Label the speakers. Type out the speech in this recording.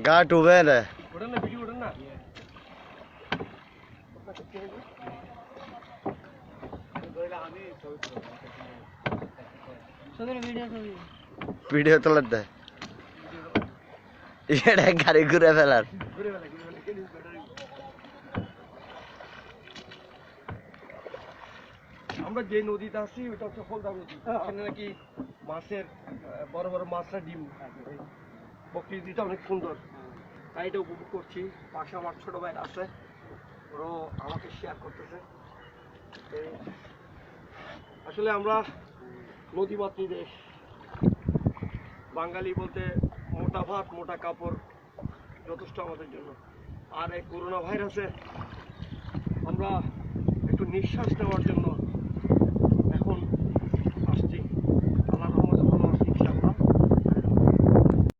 Speaker 1: গা ডুবে না ভিডিও তোলার দেয় এটা গাড়ি ঘুরে ফেলার
Speaker 2: আমরা যে নদীতে আছি ওটা হচ্ছে ফলদা নদী এখানে নাকি মাছের বড় বড় মাছরা ডিম প্রকৃতিটা অনেক সুন্দর তাই এটা উপভোগ করছি পাশে আমার ছোট ভাই আছে ওরাও আমাকে শেয়ার করতেছে আসলে আমরা নদীমাতৃ দেশ বাঙালি বলতে মোটা ভাত মোটা কাপড় যথেষ্ট আমাদের জন্য আর এই করোনা ভাইরাসে আমরা একটু নিঃশ্বাস নেওয়ার জন্য